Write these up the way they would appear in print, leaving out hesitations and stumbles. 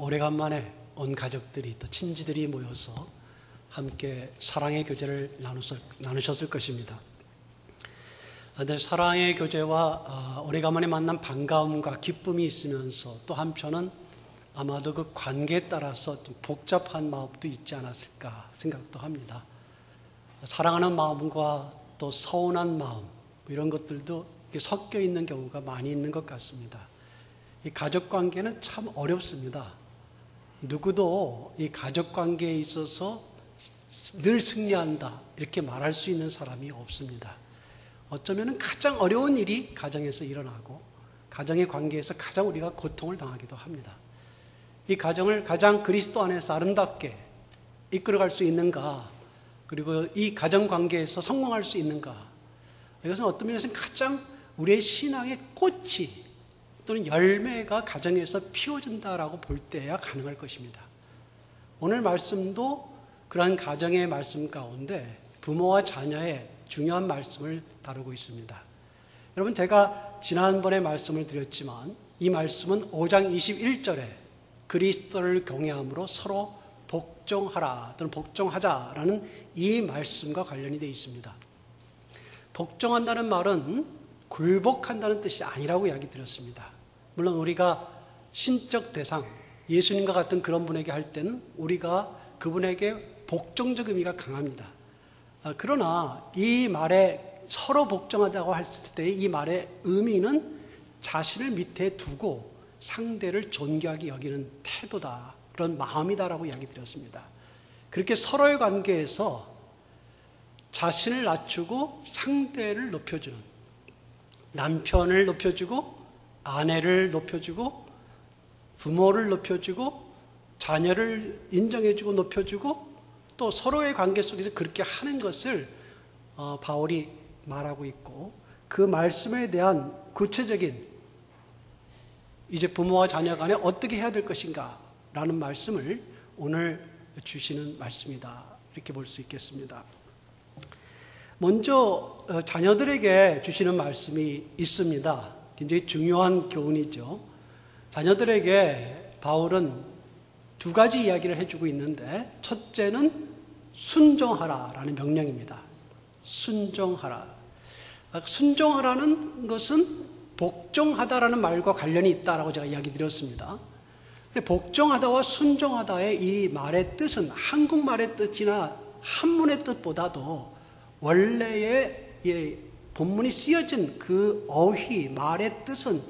오래간만에 온 가족들이 또 친지들이 모여서 함께 사랑의 교제를 나누셨을 것입니다. 근데 사랑의 교제와 오래간만에 만난 반가움과 기쁨이 있으면서 또 한편은 아마도 그 관계에 따라서 좀 복잡한 마음도 있지 않았을까 생각도 합니다. 사랑하는 마음과 또 서운한 마음 이런 것들도 섞여 있는 경우가 많이 있는 것 같습니다. 이 가족 관계는 참 어렵습니다. 누구도 이 가족 관계에 있어서 늘 승리한다 이렇게 말할 수 있는 사람이 없습니다. 어쩌면 가장 어려운 일이 가정에서 일어나고 가정의 관계에서 가장 우리가 고통을 당하기도 합니다. 이 가정을 가장 그리스도 안에서 아름답게 이끌어갈 수 있는가, 그리고 이 가정 관계에서 성공할 수 있는가, 이것은 어떤 면에서는 가장 우리의 신앙의 꽃이 또는 열매가 가정에서 피워진다라고 볼 때야 가능할 것입니다. 오늘 말씀도 그러한 가정의 말씀 가운데 부모와 자녀의 중요한 말씀을 다루고 있습니다. 여러분, 제가 지난번에 말씀을 드렸지만 이 말씀은 5장 21절에 그리스도를 경외함으로 서로 복종하라 또는 복종하자라는 이 말씀과 관련이 되어 있습니다. 복종한다는 말은 굴복한다는 뜻이 아니라고 이야기 드렸습니다. 물론 우리가 신적 대상, 예수님과 같은 그런 분에게 할 때는 우리가 그분에게 복종적 의미가 강합니다. 그러나 이 말에 서로 복종하다고 했을 때 이 말의 의미는 자신을 밑에 두고 상대를 존귀하게 여기는 태도다, 그런 마음이다라고 이야기 드렸습니다. 그렇게 서로의 관계에서 자신을 낮추고 상대를 높여주는, 남편을 높여주고 아내를 높여주고 부모를 높여주고 자녀를 인정해주고 높여주고 또 서로의 관계 속에서 그렇게 하는 것을 바울이 말하고 있고, 그 말씀에 대한 구체적인 이제 부모와 자녀 간에 어떻게 해야 될 것인가 라는 말씀을 오늘 주시는 말씀이다, 이렇게 볼 수 있겠습니다. 먼저 자녀들에게 주시는 말씀이 있습니다. 굉장히 중요한 교훈이죠. 자녀들에게 바울은 두 가지 이야기를 해주고 있는데, 첫째는 순종하라라는 명령입니다. 순종하라. 순종하라는 것은 복종하다라는 말과 관련이 있다라고 제가 이야기 드렸습니다. 근데 복종하다와 순종하다의 이 말의 뜻은 한국말의 뜻이나 한문의 뜻보다도 원래의 본문이 쓰여진 그 어휘, 말의 뜻은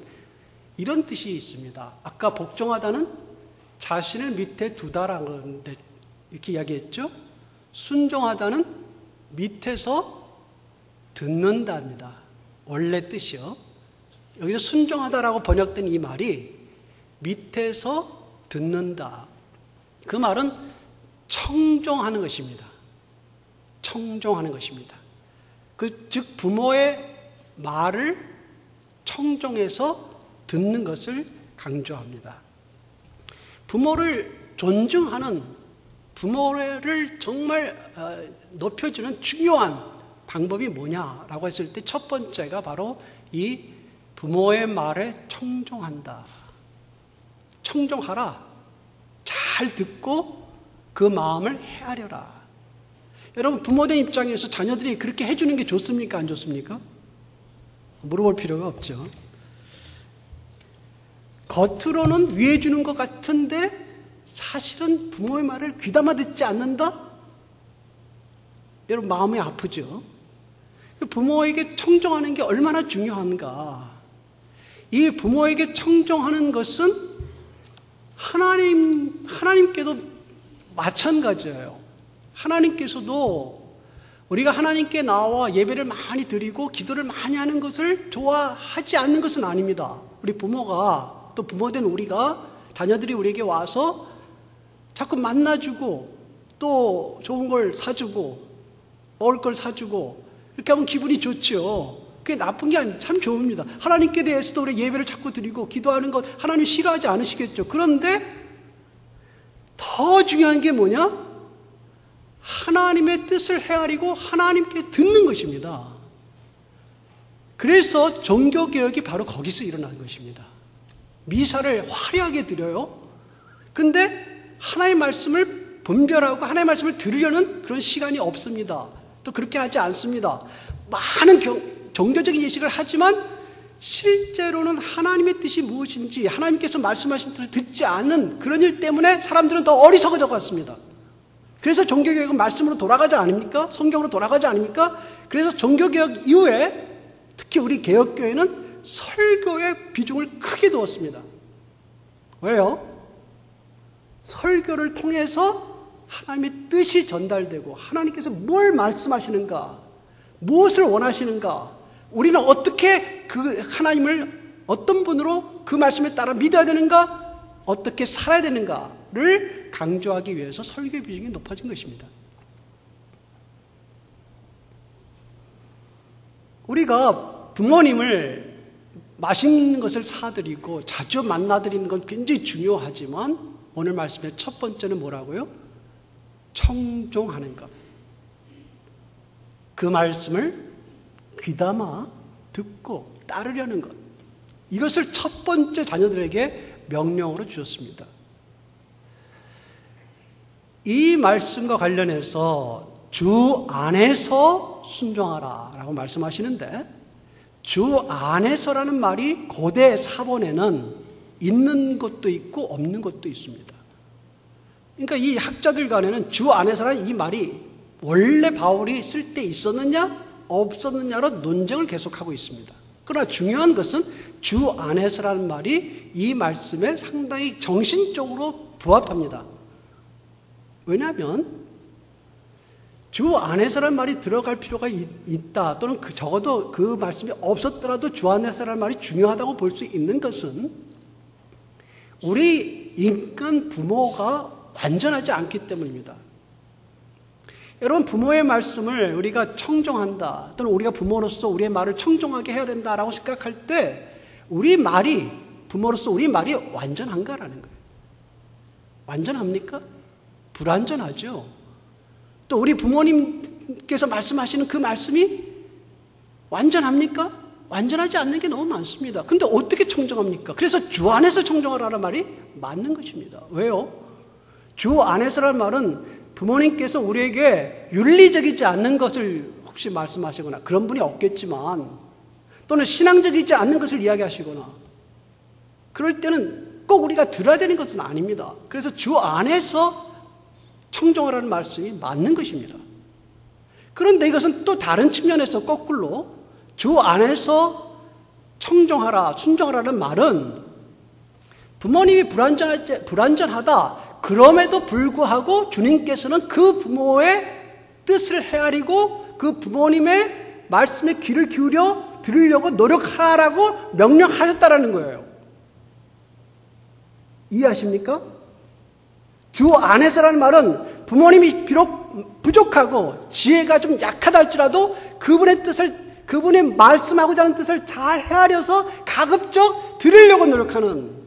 이런 뜻이 있습니다. 아까 복종하다는 자신을 밑에 두다라는 건데 이렇게 이야기했죠. 순종하다는 밑에서 듣는다입니다. 원래 뜻이요. 여기서 순종하다라고 번역된 이 말이 밑에서 듣는다. 그 말은 청종하는 것입니다. 청종하는 것입니다. 즉 부모의 말을 청종해서 듣는 것을 강조합니다. 부모를 존중하는, 부모를 정말 높여주는 중요한 방법이 뭐냐라고 했을 때 첫 번째가 바로 이 부모의 말에 청종한다. 청종하라. 잘 듣고 그 마음을 헤아려라. 여러분, 부모된 입장에서 자녀들이 그렇게 해주는 게 좋습니까? 안 좋습니까? 물어볼 필요가 없죠. 겉으로는 위해 주는 것 같은데 사실은 부모의 말을 귀담아 듣지 않는다? 여러분, 마음이 아프죠? 부모에게 청종하는 게 얼마나 중요한가. 이 부모에게 청종하는 것은 하나님께도 마찬가지예요. 하나님께서도 우리가 하나님께 나와 예배를 많이 드리고 기도를 많이 하는 것을 좋아하지 않는 것은 아닙니다. 우리 부모가, 또 부모된 우리가, 자녀들이 우리에게 와서 자꾸 만나주고 또 좋은 걸 사주고 먹을 걸 사주고 이렇게 하면 기분이 좋죠. 그게 나쁜 게 아니에요. 참 좋습니다. 하나님께 대해서도 우리 예배를 자꾸 드리고 기도하는 것 하나님 싫어하지 않으시겠죠. 그런데 더 중요한 게 뭐냐? 하나님의 뜻을 헤아리고 하나님께 듣는 것입니다. 그래서 종교개혁이 바로 거기서 일어난 것입니다. 미사를 화려하게 드려요. 근데 하나님의 말씀을 분별하고 하나님의 말씀을 들으려는 그런 시간이 없습니다. 또 그렇게 하지 않습니다. 많은 종교적인 예식을 하지만 실제로는 하나님의 뜻이 무엇인지 하나님께서 말씀하신 뜻을 듣지 않는 그런 일 때문에 사람들은 더 어리석어져 갔습니다. 그래서 종교개혁은 말씀으로 돌아가지 않습니까? 성경으로 돌아가지 않습니까? 그래서 종교개혁 이후에 특히 우리 개혁교회는 설교에 비중을 크게 두었습니다. 왜요? 설교를 통해서 하나님의 뜻이 전달되고 하나님께서 뭘 말씀하시는가, 무엇을 원하시는가, 우리는 어떻게 그 하나님을 어떤 분으로 그 말씀에 따라 믿어야 되는가, 어떻게 살아야 되는가를 강조하기 위해서 설교의 비중이 높아진 것입니다. 우리가 부모님을 맛있는 것을 사드리고 자주 만나드리는 건 굉장히 중요하지만 오늘 말씀의 첫 번째는 뭐라고요? 청종하는 것. 그 말씀을 귀담아 듣고 따르려는 것. 이것을 첫 번째 자녀들에게 명령으로 주셨습니다. 이 말씀과 관련해서 주 안에서 순종하라 라고 말씀하시는데, 주 안에서라는 말이 고대 사본에는 있는 것도 있고 없는 것도 있습니다. 그러니까 이 학자들 간에는 주 안에서라는 이 말이 원래 바울이 쓸 때 있었느냐 없었느냐로 논쟁을 계속하고 있습니다. 그러나 중요한 것은 주 안에서라는 말이 이 말씀에 상당히 정신적으로 부합합니다. 왜냐하면 주 안에서라는 말이 들어갈 필요가 있다, 또는 적어도 그 말씀이 없었더라도 주 안에서라는 말이 중요하다고 볼 수 있는 것은 우리 인간 부모가 완전하지 않기 때문입니다. 여러분, 부모의 말씀을 우리가 청종한다, 또는 우리가 부모로서 우리의 말을 청종하게 해야 된다라고 생각할 때 우리 말이, 부모로서 우리 말이 완전한가라는 거예요. 완전합니까? 불완전하죠. 또 우리 부모님께서 말씀하시는 그 말씀이 완전합니까? 완전하지 않는 게 너무 많습니다. 근데 어떻게 청정합니까? 그래서 주 안에서 청정하라는 말이 맞는 것입니다. 왜요? 주 안에서라는 말은 부모님께서 우리에게 윤리적이지 않는 것을 혹시 말씀하시거나, 그런 분이 없겠지만, 또는 신앙적이지 않는 것을 이야기하시거나, 그럴 때는 꼭 우리가 들어야 되는 것은 아닙니다. 그래서 주 안에서 청정하라는 말씀이 맞는 것입니다. 그런데 이것은 또 다른 측면에서 거꾸로 주 안에서 청정하라, 순종하라는 말은 부모님이 불완전하다, 그럼에도 불구하고 주님께서는 그 부모의 뜻을 헤아리고 그 부모님의 말씀에 귀를 기울여 들으려고 노력하라고 명령하셨다라는 거예요. 이해하십니까? 주 안에서라는 말은 부모님이 비록 부족하고 지혜가 좀 약하다 할지라도 그분의 뜻을, 그분의 말씀하고자 하는 뜻을 잘 헤아려서 가급적 들으려고 노력하는,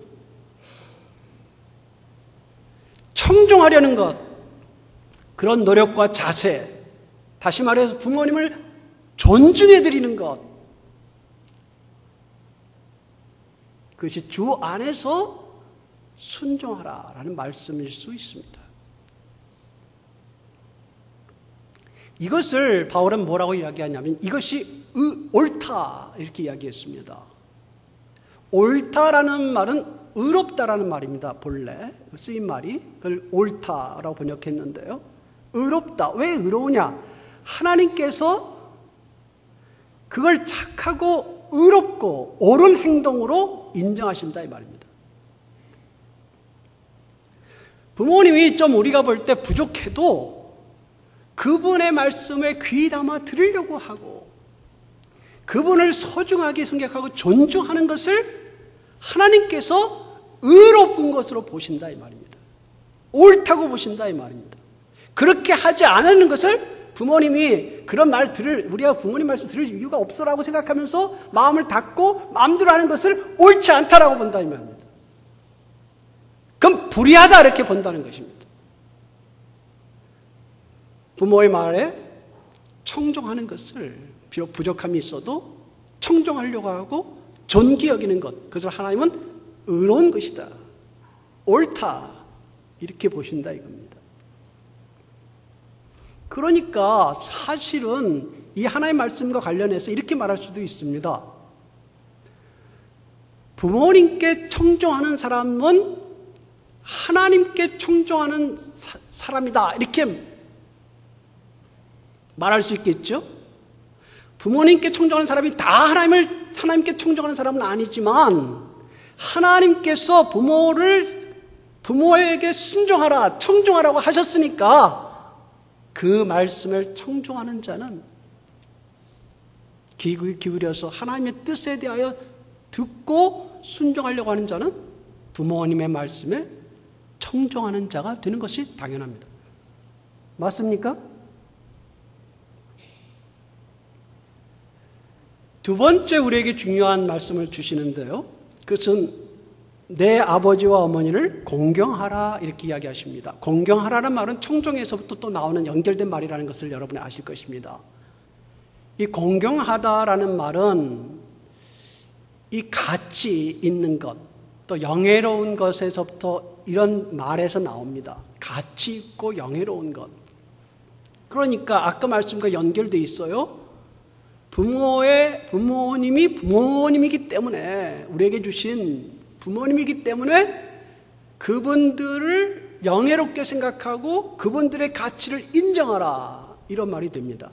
청종하려는 것, 그런 노력과 자세, 다시 말해서 부모님을 존중해드리는 것, 그것이 주 안에서 순종하라라는 말씀일 수 있습니다. 이것을 바울은 뭐라고 이야기하냐면 이것이 옳다 이렇게 이야기했습니다. 옳다라는 말은 의롭다라는 말입니다. 본래 쓰인 말이 그걸 옳다라고 번역했는데요. 의롭다. 왜 의로우냐? 하나님께서 그걸 착하고 의롭고 옳은 행동으로 인정하신다 이 말입니다. 부모님이 좀 우리가 볼 때 부족해도 그분의 말씀에 귀 담아 들으려고 하고 그분을 소중하게 생각하고 존중하는 것을 하나님께서 의로운 것으로 보신다 이 말입니다. 옳다고 보신다 이 말입니다. 그렇게 하지 않는 것을 부모님이 그런 말 우리가 부모님 말씀 들을 이유가 없어라고 생각하면서 마음을 닫고 마음대로 하는 것을 옳지 않다라고 본다 이 말입니다. 그럼 불의하다 이렇게 본다는 것입니다. 부모의 말에 청종하는 것을 비록 부족함이 있어도 청종하려고 하고 존귀 여기는 것, 그것을 하나님은 의로운 것이다, 옳다, 이렇게 보신다 이겁니다. 그러니까 사실은 이 하나의 말씀과 관련해서 이렇게 말할 수도 있습니다. 부모님께 청종하는 사람은 하나님께 청종하는 사람이다. 이렇게 말할 수 있겠죠? 부모님께 청종하는 사람이 다 하나님께 청종하는 사람은 아니지만 하나님께서 부모에게 순종하라, 청종하라고 하셨으니까 그 말씀을 청종하는 자는 귀 기울여서 하나님의 뜻에 대하여 듣고 순종하려고 하는 자는 부모님의 말씀에 청종하는 자가 되는 것이 당연합니다. 맞습니까? 두 번째 우리에게 중요한 말씀을 주시는데요. 그것은 내 아버지와 어머니를 공경하라 이렇게 이야기하십니다. 공경하라는 말은 청종에서부터 또 나오는 연결된 말이라는 것을 여러분이 아실 것입니다. 이 공경하다라는 말은 이 가치 있는 것, 또 영예로운 것에서부터 이런 말에서 나옵니다. 가치 있고 영예로운 것. 그러니까 아까 말씀과 연결되어 있어요. 부모님이 부모님이기 때문에 우리에게 주신 부모님이기 때문에 그분들을 영예롭게 생각하고 그분들의 가치를 인정하라 이런 말이 됩니다.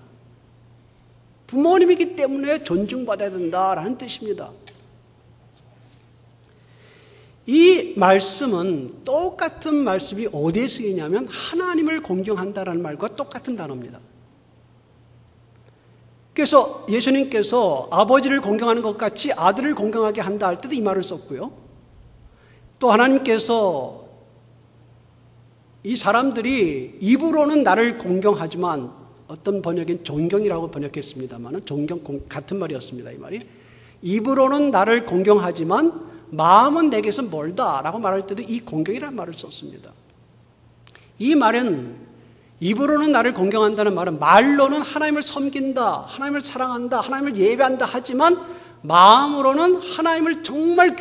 부모님이기 때문에 존중받아야 된다라는 뜻입니다. 이 말씀은 똑같은 말씀이 어디에 쓰이냐면 하나님을 공경한다라는 말과 똑같은 단어입니다. 그래서 예수님께서 아버지를 공경하는 것 같이 아들을 공경하게 한다 할 때도 이 말을 썼고요. 또 하나님께서 이 사람들이 입으로는 나를 공경하지만 어떤 번역엔 존경이라고 번역했습니다만 존경 같은 말이었습니다. 이 말이 입으로는 나를 공경하지만 마음은 내게서 멀다라고 말할 때도 이 공경이라는 말을 썼습니다. 이 말은 입으로는 나를 공경한다는 말은 말로는 하나님을 섬긴다, 하나님을 사랑한다, 하나님을 예배한다 하지만 마음으로는 하나님을 정말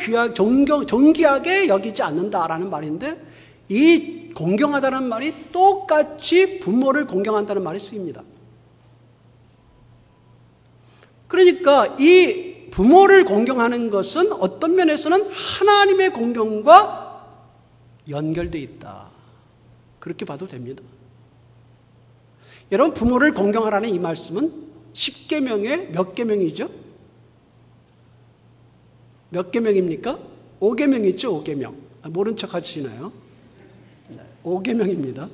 존귀하게 여기지 않는다라는 말인데 이 공경하다는 말이 똑같이 부모를 공경한다는 말이 쓰입니다. 그러니까 이 부모를 공경하는 것은 어떤 면에서는 하나님의 공경과 연결되어 있다. 그렇게 봐도 됩니다. 여러분 부모를 공경하라는 이 말씀은 10계명의 몇 계명이죠? 몇 계명입니까? 5계명이죠. 5계명. 모른 척 하시나요? 5계명입니다.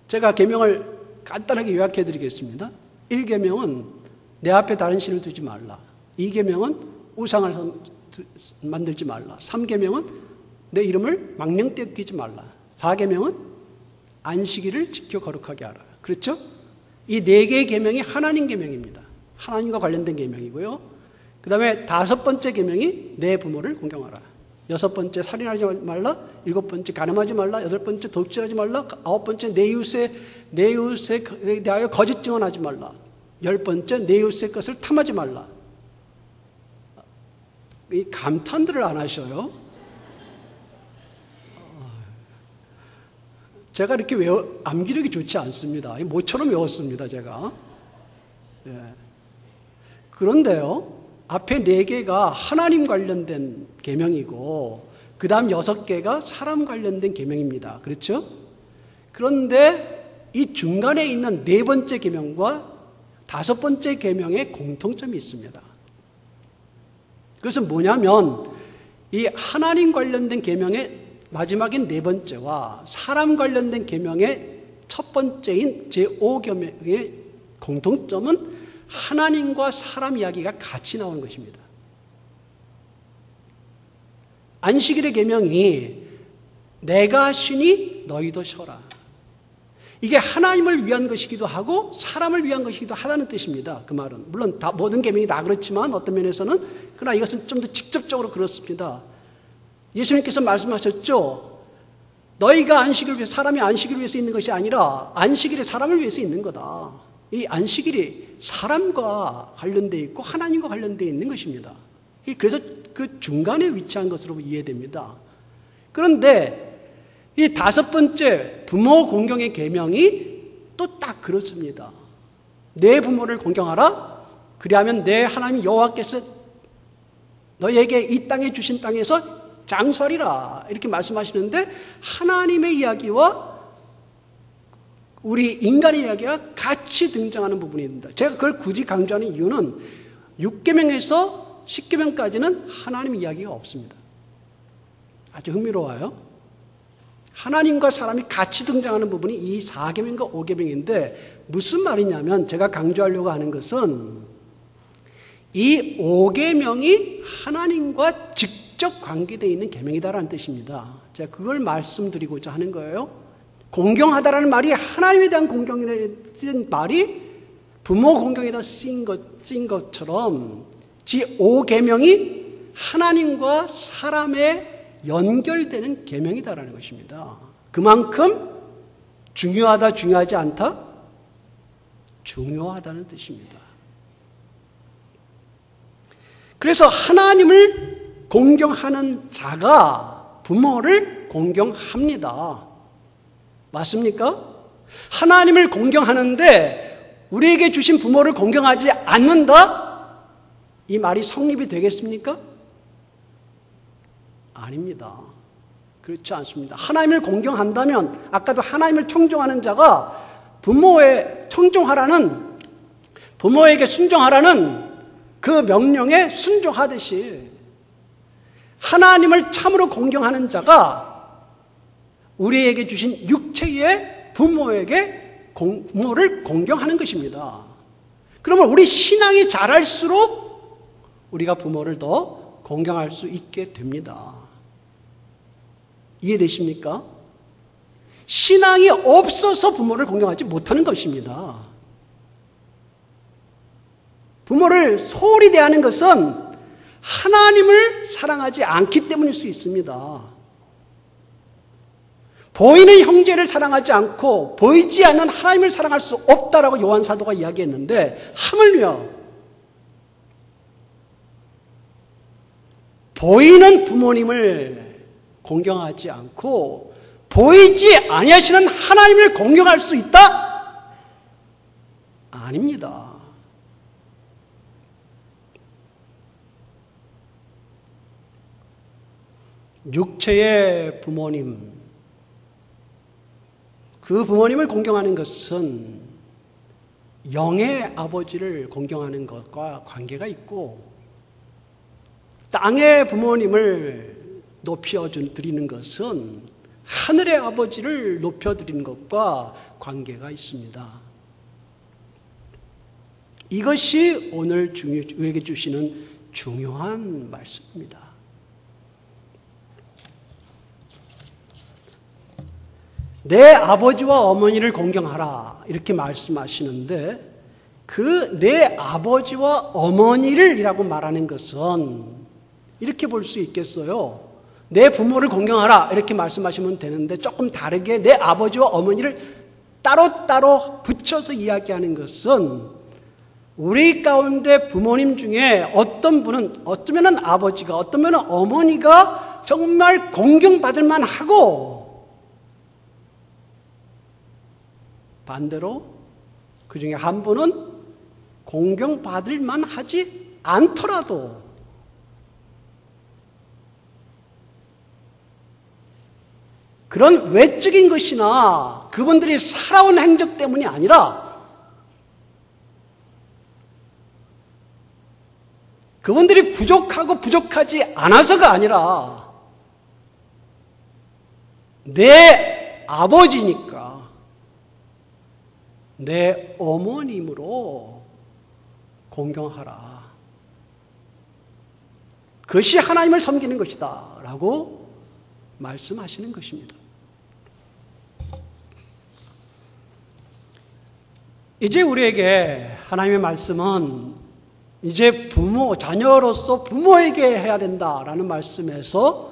제가 계명을 간단하게 요약해 드리겠습니다. 1계명은 내 앞에 다른 신을 두지 말라. 2계명은 우상을 만들지 말라. 3계명은 내 이름을 망령되게 끼지 말라. 4계명은 안식일을 지켜 거룩하게 하라. 그렇죠? 이 4개의 계명이 하나님 계명입니다. 하나님과 관련된 계명이고요. 그 다음에 5번째 계명이 내 부모를 공경하라. 6번째 살인하지 말라. 7번째 간음하지 말라. 8번째 도둑질하지 말라. 9번째 내 이웃에 대하여 거짓 증언하지 말라. 10번째 내 이웃의 것을 탐하지 말라. 이 감탄들을 안 하셔요. 제가 이렇게 암기력이 좋지 않습니다. 모처럼 외웠습니다, 제가. 예. 그런데요, 앞에 4개가 하나님 관련된 계명이고, 그 다음 6개가 사람 관련된 계명입니다. 그렇죠? 그런데 이 중간에 있는 4번째 계명과 5번째 계명에 공통점이 있습니다. 그것은 뭐냐면, 이 하나님 관련된 계명의 마지막인 4번째와 사람 관련된 계명의 첫 번째인 제5계명의 공통점은 하나님과 사람 이야기가 같이 나오는 것입니다. 안식일의 계명이 내가 쉬니 너희도 쉬어라. 이게 하나님을 위한 것이기도 하고 사람을 위한 것이기도 하다는 뜻입니다. 그 말은 물론 모든 계명이 다 그렇지만 어떤 면에서는 그러나 이것은 좀 더 직접적으로 그렇습니다. 예수님께서 말씀하셨죠. 너희가 안식을 위해서 사람이 안식을 위해서 있는 것이 아니라 안식일이 사람을 위해서 있는 거다. 이 안식일이 사람과 관련되어 있고 하나님과 관련되어 있는 것입니다. 그래서 그 중간에 위치한 것으로 이해됩니다. 그런데 이 다섯 번째 부모 공경의 계명이 또 딱 그렇습니다. 내 부모를 공경하라. 그리하면 내 하나님 여호와께서 너에게 이 땅에 주신 땅에서 장수하리라. 이렇게 말씀하시는데 하나님의 이야기와 우리 인간의 이야기가 같이 등장하는 부분입니다. 제가 그걸 굳이 강조하는 이유는 6계명에서 10계명까지는 하나님 이야기가 없습니다. 아주 흥미로워요. 하나님과 사람이 같이 등장하는 부분이 이 4계명과 5계명인데 무슨 말이냐면 제가 강조하려고 하는 것은 이 5계명이 하나님과 직접 관계되어 있는 계명이다라는 뜻입니다. 제가 그걸 말씀드리고자 하는 거예요. 공경하다라는 말이 하나님에 대한 공경이라는 말이 부모 공경에다 쓰인 것처럼 지 5계명이 하나님과 사람의 연결되는 계명이다라는 것입니다. 그만큼 중요하다, 중요하지 않다? 중요하다는 뜻입니다. 그래서 하나님을 공경하는 자가 부모를 공경합니다. 맞습니까? 하나님을 공경하는데 우리에게 주신 부모를 공경하지 않는다? 이 말이 성립이 되겠습니까? 아닙니다. 그렇지 않습니다. 하나님을 공경한다면 아까도 하나님을 청종하는 자가 부모에게 순종하라는 그 명령에 순종하듯이 하나님을 참으로 공경하는 자가 우리에게 주신 육체의 부모를 공경하는 것입니다. 그러면 우리 신앙이 자랄수록 우리가 부모를 더 공경할 수 있게 됩니다. 이해되십니까? 신앙이 없어서 부모를 공경하지 못하는 것입니다. 부모를 소홀히 대하는 것은 하나님을 사랑하지 않기 때문일 수 있습니다. 보이는 형제를 사랑하지 않고 보이지 않는 하나님을 사랑할 수 없다라고 요한 사도가 이야기했는데 하물며 보이는 부모님을 공경하지 않고 보이지 아니하시는 하나님을 공경할 수 있다? 아닙니다. 육체의 부모님, 그 부모님을 공경하는 것은 영의 아버지를 공경하는 것과 관계가 있고 땅의 부모님을 높여드리는 것은 하늘의 아버지를 높여드리는 것과 관계가 있습니다. 이것이 오늘 우리에게 주시는 중요한 말씀입니다. 내 아버지와 어머니를 공경하라 이렇게 말씀하시는데 그 내 아버지와 어머니를 이라고 말하는 것은 이렇게 볼 수 있겠어요. 내 부모를 공경하라 이렇게 말씀하시면 되는데 조금 다르게 내 아버지와 어머니를 따로따로 붙여서 이야기하는 것은 우리 가운데 부모님 중에 어떤 분은 어쩌면 아버지가 어쩌면 어머니가 정말 공경받을 만하고 반대로 그 중에 한 분은 공경받을 만하지 않더라도 그런 외적인 것이나 그분들이 살아온 행적 때문이 아니라 그분들이 부족하고 부족하지 않아서가 아니라 내 아버지니까 내 어머님으로 공경하라. 그것이 하나님을 섬기는 것이다 라고 말씀하시는 것입니다. 이제 우리에게 하나님의 말씀은 이제 자녀로서 부모에게 해야 된다라는 말씀에서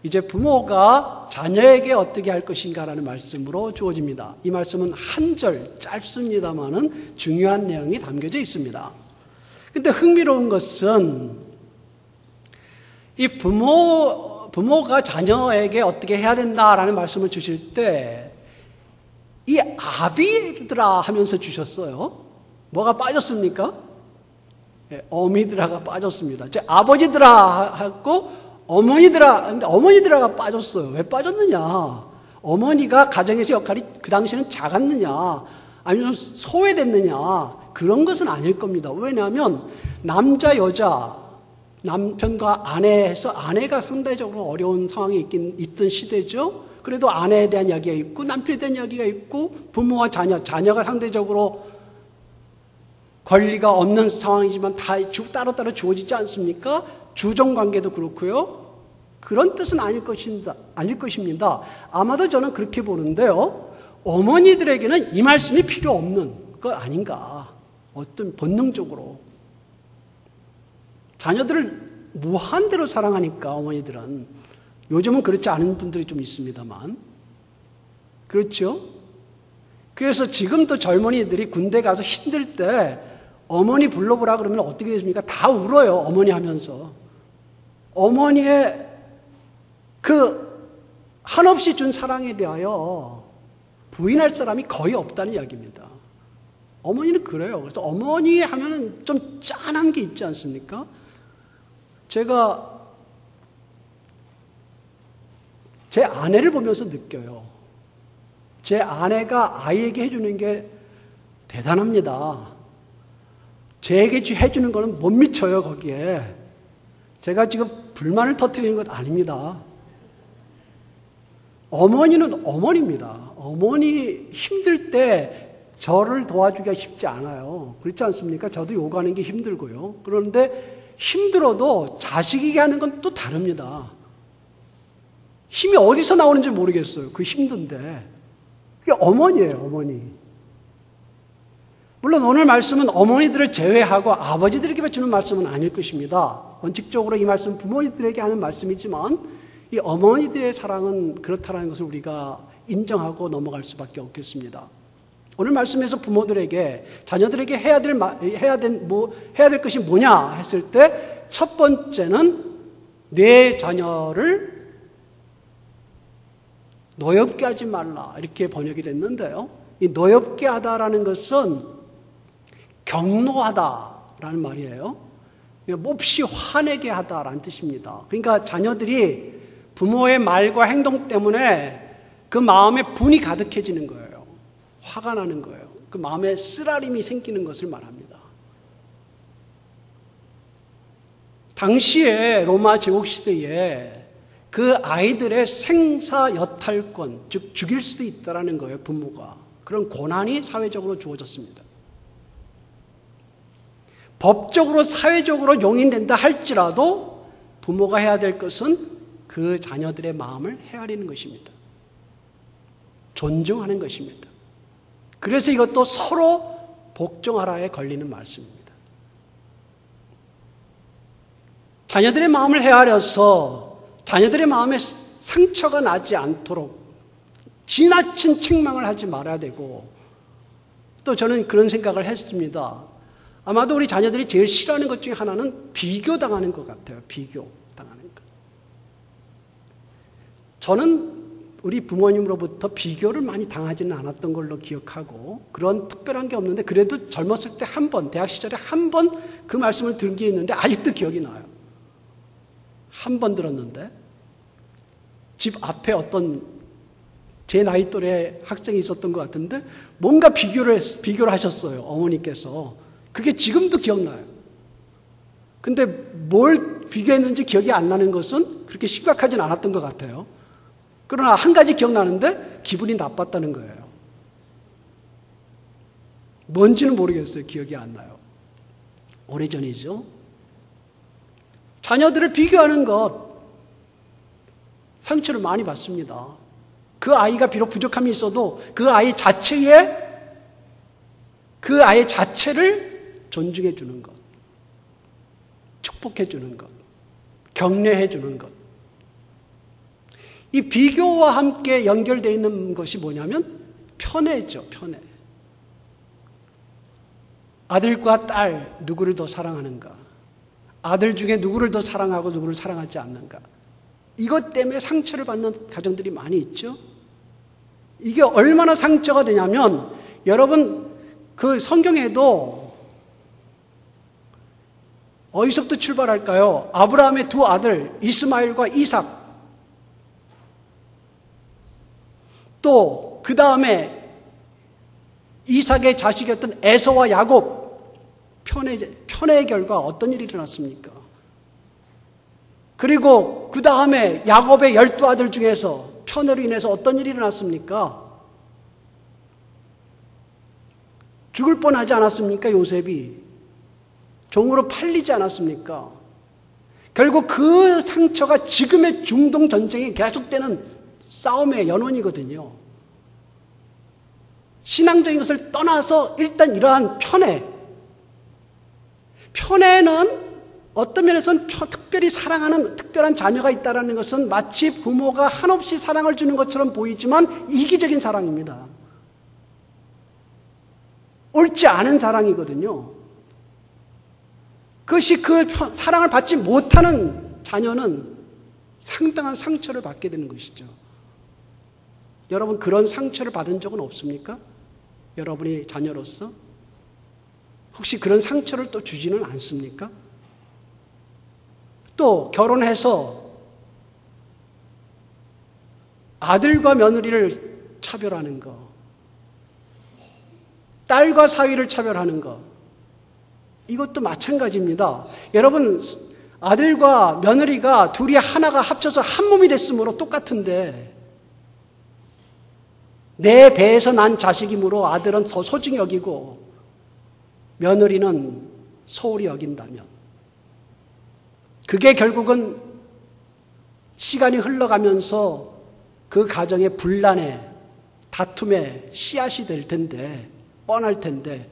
이제 부모가 자녀에게 어떻게 할 것인가라는 말씀으로 주어집니다. 이 말씀은 한 절 짧습니다만은 중요한 내용이 담겨져 있습니다. 그런데 흥미로운 것은 이 부모가 자녀에게 어떻게 해야 된다라는 말씀을 주실 때 이 아비들아 하면서 주셨어요. 뭐가 빠졌습니까? 예, 어미들아가 빠졌습니다. 제 아버지들아 하고 어머니들아, 근데 어머니들아가 빠졌어요. 왜 빠졌느냐? 어머니가 가정에서 역할이 그 당시에는 작았느냐? 아니면 소외됐느냐? 그런 것은 아닐 겁니다. 왜냐하면 남자, 여자, 남편과 아내에서 아내가 상대적으로 어려운 상황에 있던 시대죠. 그래도 아내에 대한 이야기가 있고 남편에 대한 이야기가 있고 부모와 자녀가 상대적으로 권리가 없는 상황이지만 다 따로따로 주어지지 않습니까? 주종관계도 그렇고요. 그런 뜻은 아닐 것입니다. 아마도 저는 그렇게 보는데요. 어머니들에게는 이 말씀이 필요 없는 것 아닌가. 어떤 본능적으로. 자녀들을 무한대로 사랑하니까 어머니들은. 요즘은 그렇지 않은 분들이 좀 있습니다만. 그렇죠? 그래서 지금도 젊은이들이 군대 가서 힘들 때 어머니 불러보라 그러면 어떻게 됐습니까? 다 울어요. 어머니 하면서. 어머니의 그 한없이 준 사랑에 대하여 부인할 사람이 거의 없다는 이야기입니다. 어머니는 그래요. 그래서 어머니 하면은 좀 짠한 게 있지 않습니까? 제가 제 아내를 보면서 느껴요. 제 아내가 아이에게 해주는 게 대단합니다. 제게 해주는 거는 못 미쳐요, 거기에. 제가 지금 불만을 터뜨리는 것 아닙니다. 어머니는 어머니입니다. 어머니 힘들 때 저를 도와주기가 쉽지 않아요. 그렇지 않습니까? 저도 요구하는 게 힘들고요. 그런데 힘들어도 자식에게 하는 건 또 다릅니다. 힘이 어디서 나오는지 모르겠어요. 그 힘든데. 그게 어머니예요, 어머니. 물론 오늘 말씀은 어머니들을 제외하고 아버지들에게 주는 말씀은 아닐 것입니다. 원칙적으로 이 말씀은 부모님들에게 하는 말씀이지만 이 어머니들의 사랑은 그렇다는 것을 우리가 인정하고 넘어갈 수밖에 없겠습니다. 오늘 말씀에서 부모들에게 자녀들에게 해야 될 것이 뭐냐 했을 때 첫 번째는 내 자녀를 노엽게 하지 말라 이렇게 번역이 됐는데요. 이 노엽게 하다라는 것은 경노하다라는 말이에요. 몹시 화내게 하다라는 뜻입니다. 그러니까 자녀들이 부모의 말과 행동 때문에 그 마음에 분이 가득해지는 거예요. 화가 나는 거예요. 그 마음에 쓰라림이 생기는 것을 말합니다. 당시에 로마 제국 시대에 그 아이들의 생사여탈권, 즉 죽일 수도 있다라는 거예요, 부모가. 그런 권한이 사회적으로 주어졌습니다. 법적으로 사회적으로 용인된다 할지라도 부모가 해야 될 것은 그 자녀들의 마음을 헤아리는 것입니다. 존중하는 것입니다. 그래서 이것도 서로 복종하라에 걸리는 말씀입니다. 자녀들의 마음을 헤아려서 자녀들의 마음에 상처가 나지 않도록 지나친 책망을 하지 말아야 되고, 또 저는 그런 생각을 했습니다. 아마도 우리 자녀들이 제일 싫어하는 것 중에 하나는 비교당하는 것 같아요. 비교당하는 것. 저는 우리 부모님으로부터 비교를 많이 당하지는 않았던 걸로 기억하고 그런 특별한 게 없는데, 그래도 젊었을 때 한 번, 대학 시절에 한 번 그 말씀을 들은 게 있는데 아직도 기억이 나요. 한 번 들었는데 집 앞에 어떤 제 나이 또래 학생이 있었던 것 같은데 뭔가 비교를 하셨어요. 어머니께서. 그게 지금도 기억나요. 근데 뭘 비교했는지 기억이 안 나는 것은 그렇게 심각하진 않았던 것 같아요. 그러나 한 가지 기억나는데 기분이 나빴다는 거예요. 뭔지는 모르겠어요. 기억이 안 나요. 오래전이죠. 자녀들을 비교하는 것 상처를 많이 받습니다. 그 아이가 비록 부족함이 있어도 그 아이 자체를 존중해 주는 것, 축복해 주는 것, 격려해 주는 것. 이 비교와 함께 연결되어 있는 것이 뭐냐면 편애죠, 편애. 아들과 딸 누구를 더 사랑하는가? 아들 중에 누구를 더 사랑하고 누구를 사랑하지 않는가? 이것 때문에 상처를 받는 가정들이 많이 있죠. 이게 얼마나 상처가 되냐면 여러분 그 성경에도 어디서부터 출발할까요? 아브라함의 두 아들 이스마엘과 이삭, 또 그 다음에 이삭의 자식이었던 에서와 야곱, 편의 결과 어떤 일이 일어났습니까? 그리고 그 다음에 야곱의 12아들 중에서 편애로 인해서 어떤 일이 일어났습니까? 죽을 뻔하지 않았습니까? 요셉이 종으로 팔리지 않았습니까? 결국 그 상처가 지금의 중동 전쟁이 계속되는 싸움의 연원이거든요. 신앙적인 것을 떠나서 일단 이러한 편애는 어떤 면에서는 특별히 사랑하는 특별한 자녀가 있다는 것은 마치 부모가 한없이 사랑을 주는 것처럼 보이지만 이기적인 사랑입니다. 옳지 않은 사랑이거든요. 그것이 그 사랑을 받지 못하는 자녀는 상당한 상처를 받게 되는 것이죠. 여러분 그런 상처를 받은 적은 없습니까? 여러분이 자녀로서? 혹시 그런 상처를 또 주지는 않습니까? 또 결혼해서 아들과 며느리를 차별하는 거, 딸과 사위를 차별하는 거, 이것도 마찬가지입니다. 여러분 아들과 며느리가 둘이 하나가 합쳐서 한 몸이 됐으므로 똑같은데 내 배에서 난 자식이므로 아들은 더 소중히 여기고 며느리는 소홀히 여긴다면 그게 결국은 시간이 흘러가면서 그 가정의 분란에 다툼의 씨앗이 될 텐데 뻔할 텐데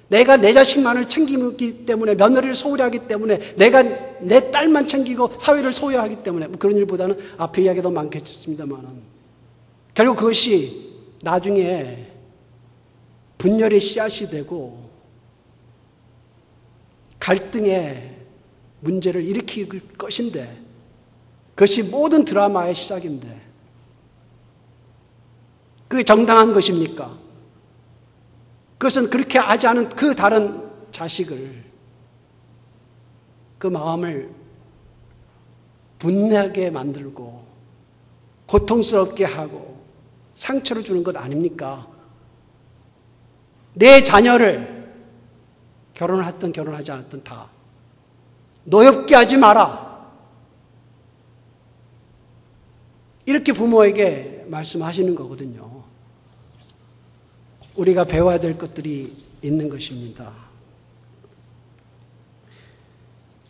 내가 내 자식만을 챙기기 때문에 며느리를 소홀히 하기 때문에 내가 내 딸만 챙기고 사위를 소홀히 하기 때문에 그런 일보다는 앞에 이야기가 더 많겠습니다만 결국 그것이 나중에 분열의 씨앗이 되고 갈등의 문제를 일으킬 것인데 그것이 모든 드라마의 시작인데 그게 정당한 것입니까? 그것은 그렇게 하지 않은 그 다른 자식을 그 마음을 분하게 만들고 고통스럽게 하고 상처를 주는 것 아닙니까? 내 자녀를 결혼을 했든 결혼하지 않았든 다 노엽게 하지 마라. 이렇게 부모에게 말씀하시는 거거든요. 우리가 배워야 될 것들이 있는 것입니다.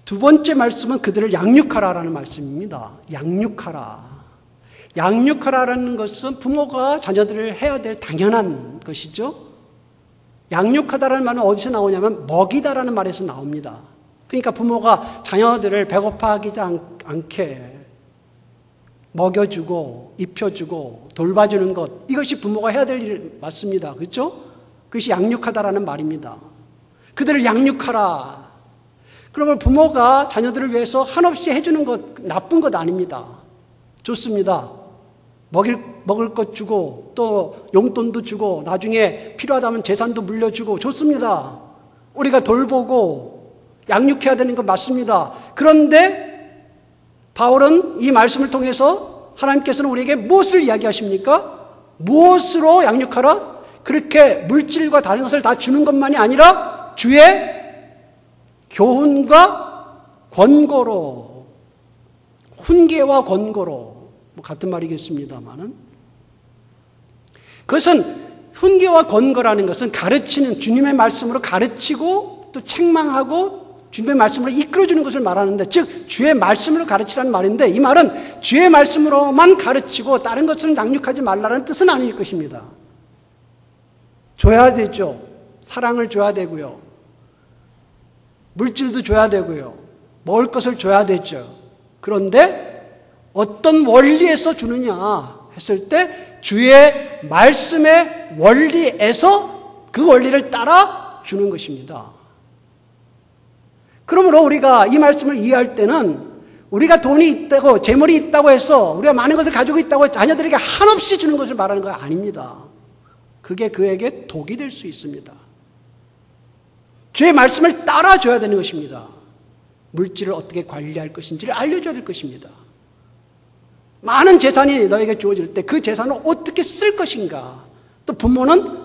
두 번째 말씀은 그들을 양육하라라는 말씀입니다. 양육하라. 양육하라라는 것은 부모가 자녀들을 해야 될 당연한 것이죠. 양육하다라는 말은 어디서 나오냐면 먹이다라는 말에서 나옵니다. 그러니까 부모가 자녀들을 배고파하지 않게 먹여주고 입혀주고 돌봐주는 것, 이것이 부모가 해야 될 일 맞습니다. 그렇죠? 그것이 양육하다라는 말입니다. 그들을 양육하라. 그러면 부모가 자녀들을 위해서 한없이 해주는 것 나쁜 것 아닙니다. 좋습니다. 먹을 것 주고 또 용돈도 주고 나중에 필요하다면 재산도 물려주고 좋습니다. 우리가 돌보고 양육해야 되는 건 맞습니다. 그런데 바울은 이 말씀을 통해서 하나님께서는 우리에게 무엇을 이야기하십니까? 무엇으로 양육하라? 그렇게 물질과 다른 것을 다 주는 것만이 아니라 주의 교훈과 권고로, 훈계와 권고로, 같은 말이겠습니다만은 그것은 훈계와 권고라는 것은 가르치는, 주님의 말씀으로 가르치고 또 책망하고 주님의 말씀으로 이끌어주는 것을 말하는데, 즉 주의 말씀으로 가르치라는 말인데, 이 말은 주의 말씀으로만 가르치고 다른 것은 양육하지 말라는 뜻은 아닐 것입니다. 줘야 되죠. 사랑을 줘야 되고요. 물질도 줘야 되고요. 먹을 것을 줘야 되죠. 그런데 어떤 원리에서 주느냐 했을 때 주의 말씀의 원리에서 그 원리를 따라 주는 것입니다. 그러므로 우리가 이 말씀을 이해할 때는 우리가 돈이 있다고, 재물이 있다고 해서 우리가 많은 것을 가지고 있다고 자녀들에게 한없이 주는 것을 말하는 거 아닙니다. 그게 그에게 독이 될 수 있습니다. 주의 말씀을 따라줘야 되는 것입니다. 물질을 어떻게 관리할 것인지를 알려줘야 될 것입니다. 많은 재산이 너에게 주어질 때 그 재산을 어떻게 쓸 것인가. 또 부모는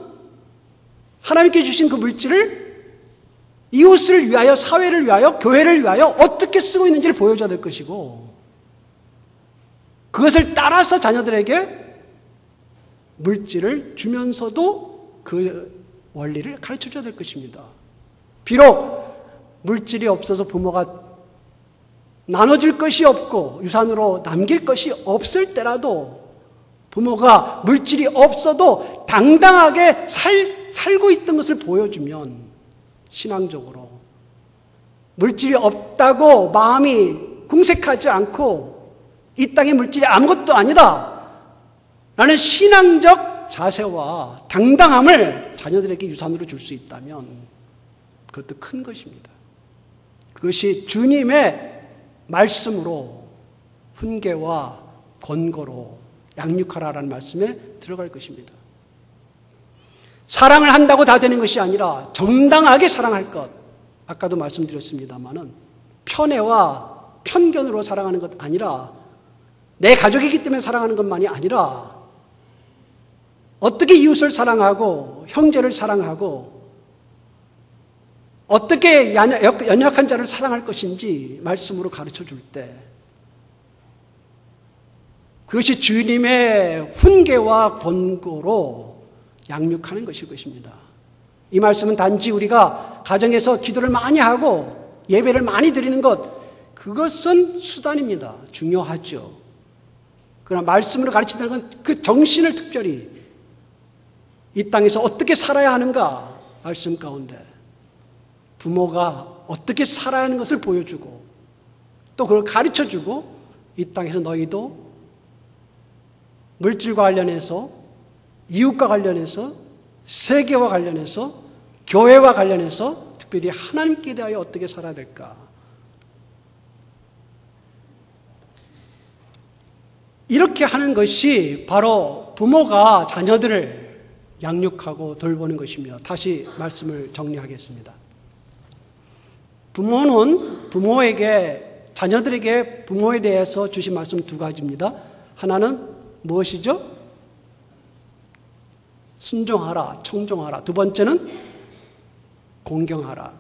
하나님께 주신 그 물질을 이웃을 위하여, 사회를 위하여, 교회를 위하여 어떻게 쓰고 있는지를 보여줘야 될 것이고, 그것을 따라서 자녀들에게 물질을 주면서도 그 원리를 가르쳐줘야 될 것입니다. 비록 물질이 없어서 부모가 나눠줄 것이 없고 유산으로 남길 것이 없을 때라도 부모가 물질이 없어도 당당하게 살고 있던 것을 보여주면 신앙적으로 물질이 없다고 마음이 궁색하지 않고 이 땅의 물질이 아무것도 아니다 라는 신앙적 자세와 당당함을 자녀들에게 유산으로 줄 수 있다면 그것도 큰 것입니다. 그것이 주님의 말씀으로 훈계와 권고로 양육하라라는 말씀에 들어갈 것입니다. 사랑을 한다고 다 되는 것이 아니라 정당하게 사랑할 것. 아까도 말씀드렸습니다마는 편애와 편견으로 사랑하는 것 아니라 내 가족이기 때문에 사랑하는 것만이 아니라 어떻게 이웃을 사랑하고 형제를 사랑하고 어떻게 연약한 자를 사랑할 것인지 말씀으로 가르쳐 줄 때 그것이 주님의 훈계와 권고로 양육하는 것일 것입니다. 이 말씀은 단지 우리가 가정에서 기도를 많이 하고 예배를 많이 드리는 것, 그것은 수단입니다. 중요하죠. 그러나 말씀으로 가르친다는 건 그 정신을 특별히 이 땅에서 어떻게 살아야 하는가, 말씀 가운데 부모가 어떻게 살아야 하는 것을 보여주고 또 그걸 가르쳐주고 이 땅에서 너희도 물질과 관련해서, 이웃과 관련해서, 세계와 관련해서, 교회와 관련해서 특별히 하나님께 대하여 어떻게 살아야 될까. 이렇게 하는 것이 바로 부모가 자녀들을 양육하고 돌보는 것입니다. 다시 말씀을 정리하겠습니다. 부모는 자녀들에게 부모에 대해서 주신 말씀 두 가지입니다. 하나는 무엇이죠? 순종하라, 청종하라. 두 번째는 공경하라.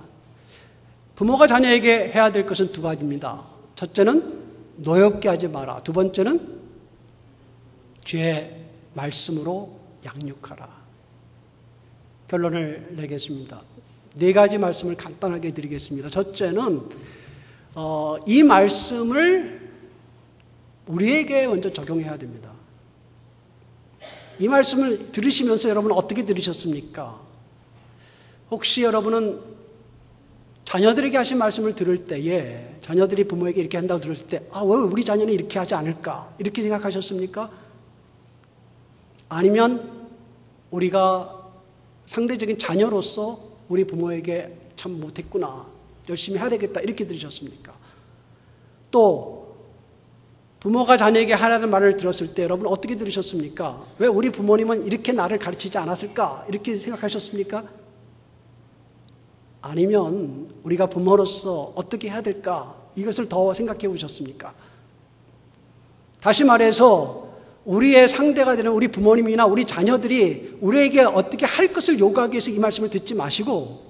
부모가 자녀에게 해야 될 것은 두 가지입니다. 첫째는 노엽게 하지 마라. 두 번째는 주의 말씀으로 양육하라. 결론을 내겠습니다. 네 가지 말씀을 간단하게 드리겠습니다. 첫째는 이 말씀을 우리에게 먼저 적용해야 됩니다. 이 말씀을 들으시면서 여러분은 어떻게 들으셨습니까? 혹시 여러분은 자녀들에게 하신 말씀을 들을 때에 자녀들이 부모에게 이렇게 한다고 들었을 때 왜 우리 자녀는 이렇게 하지 않을까? 이렇게 생각하셨습니까? 아니면 우리가 상대적인 자녀로서 우리 부모에게 참 못했구나, 열심히 해야 되겠다 이렇게 들으셨습니까? 또 부모가 자녀에게 하라는 말을 들었을 때 여러분 어떻게 들으셨습니까? 왜 우리 부모님은 이렇게 나를 가르치지 않았을까? 이렇게 생각하셨습니까? 아니면 우리가 부모로서 어떻게 해야 될까? 이것을 더 생각해 보셨습니까? 다시 말해서 우리의 상대가 되는 우리 부모님이나 우리 자녀들이 우리에게 어떻게 할 것을 요구하기 위해서 이 말씀을 듣지 마시고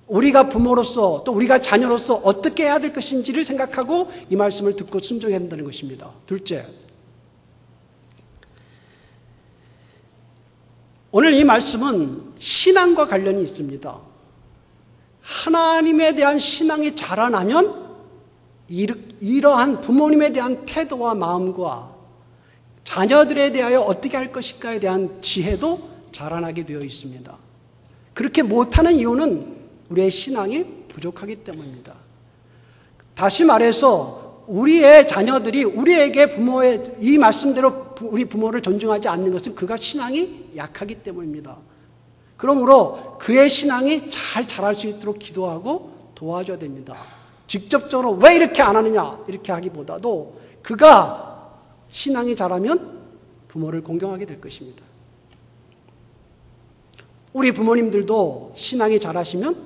우리가 부모로서 또 우리가 자녀로서 어떻게 해야 될 것인지를 생각하고 이 말씀을 듣고 순종해야 한다는 것입니다. 둘째, 오늘 이 말씀은 신앙과 관련이 있습니다. 하나님에 대한 신앙이 자라나면 이러한 부모님에 대한 태도와 마음과 자녀들에 대하여 어떻게 할 것인가에 대한 지혜도 자라나게 되어 있습니다. 그렇게 못하는 이유는 우리의 신앙이 부족하기 때문입니다. 다시 말해서 우리의 자녀들이 우리에게 부모의 이 말씀대로 우리 부모를 존중하지 않는 것은 그가 신앙이 약하기 때문입니다. 그러므로 그의 신앙이 잘 자랄 수 있도록 기도하고 도와줘야 됩니다. 직접적으로 왜 이렇게 안 하느냐 이렇게 하기보다도 그가 신앙이 자라면 부모를 공경하게 될 것입니다. 우리 부모님들도 신앙이 자라시면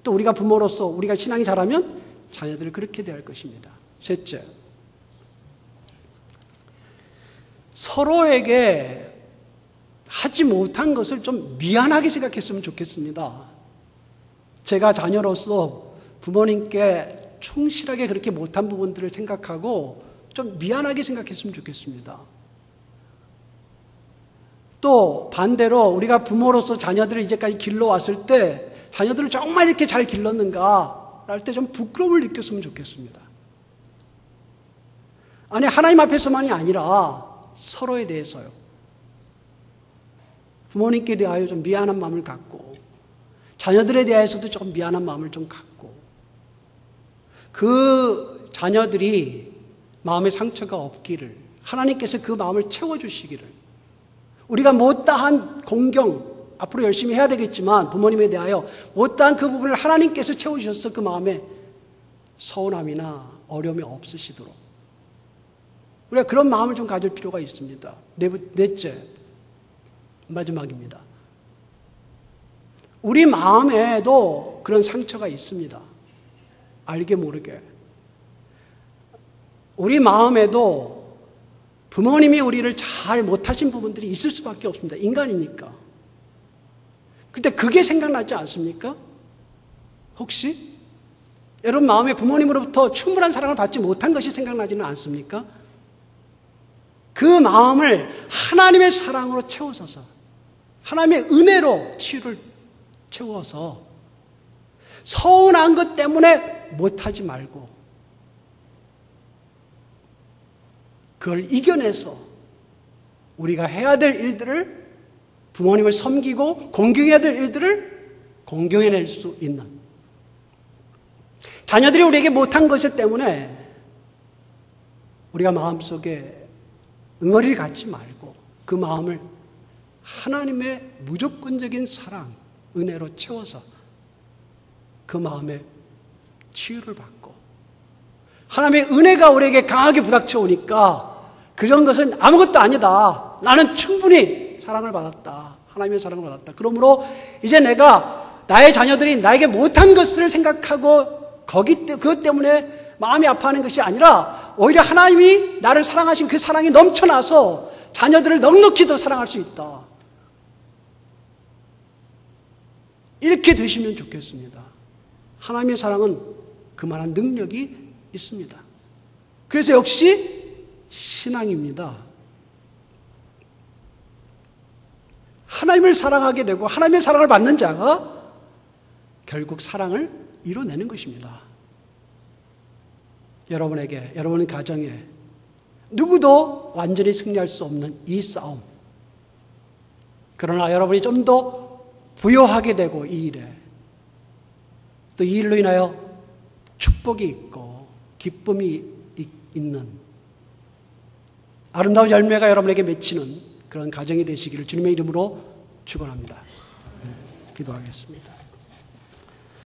또 우리가 부모로서 우리가 신앙이 자라면 자녀들을 그렇게 대할 것입니다. 셋째, 서로에게 하지 못한 것을 좀 미안하게 생각했으면 좋겠습니다. 제가 자녀로서 부모님께 충실하게 그렇게 못한 부분들을 생각하고 좀 미안하게 생각했으면 좋겠습니다. 또 반대로 우리가 부모로서 자녀들을 이제까지 길러왔을 때 자녀들을 정말 이렇게 잘 길렀는가 할 때 좀 부끄러움을 느꼈으면 좋겠습니다. 아니, 하나님 앞에서만이 아니라 서로에 대해서요. 부모님께 대하여 좀 미안한 마음을 갖고 자녀들에 대해서도 조금 미안한 마음을 좀 갖고 그 자녀들이 마음에 상처가 없기를 하나님께서 그 마음을 채워주시기를 우리가 못다한 공경 앞으로 열심히 해야 되겠지만 부모님에 대하여 못다한 그 부분을 하나님께서 채워주셔서 그 마음에 서운함이나 어려움이 없으시도록 우리가 그런 마음을 좀 가질 필요가 있습니다. 넷째, 마지막입니다. 우리 마음에도 그런 상처가 있습니다. 알게 모르게. 우리 마음에도 부모님이 우리를 잘 못하신 부분들이 있을 수밖에 없습니다. 인간이니까. 근데 그게 생각나지 않습니까? 혹시? 여러분 마음에 부모님으로부터 충분한 사랑을 받지 못한 것이 생각나지는 않습니까? 그 마음을 하나님의 사랑으로 채워서서 하나님의 은혜로 치유를 채워서 서운한 것 때문에 못하지 말고 그걸 이겨내서 우리가 해야 될 일들을 부모님을 섬기고 공경해야 될 일들을 공경해낼 수 있는 자녀들이 우리에게 못한 것 때문에 우리가 마음속에 응어리를 갖지 말고 그 마음을 하나님의 무조건적인 사랑, 은혜로 채워서 그 마음에 치유를 받고 하나님의 은혜가 우리에게 강하게 부닥쳐 오니까 그런 것은 아무것도 아니다. 나는 충분히 사랑을 받았다. 하나님의 사랑을 받았다. 그러므로 이제 내가 나의 자녀들이 나에게 못한 것을 생각하고 그것 때문에 마음이 아파하는 것이 아니라 오히려 하나님이 나를 사랑하신 그 사랑이 넘쳐나서 자녀들을 넉넉히 더 사랑할 수 있다. 이렇게 되시면 좋겠습니다. 하나님의 사랑은 그만한 능력이 있습니다. 그래서 역시 신앙입니다. 하나님을 사랑하게 되고 하나님의 사랑을 받는 자가 결국 사랑을 이뤄내는 것입니다. 여러분에게, 여러분 가정에 누구도 완전히 승리할 수 없는 이 싸움. 그러나 여러분이 좀 더 부여하게 되고 이 일에 또 이 일로 인하여 축복이 있고 기쁨이 있는 아름다운 열매가 여러분에게 맺히는 그런 가정이 되시기를 주님의 이름으로 축원합니다. 기도하겠습니다.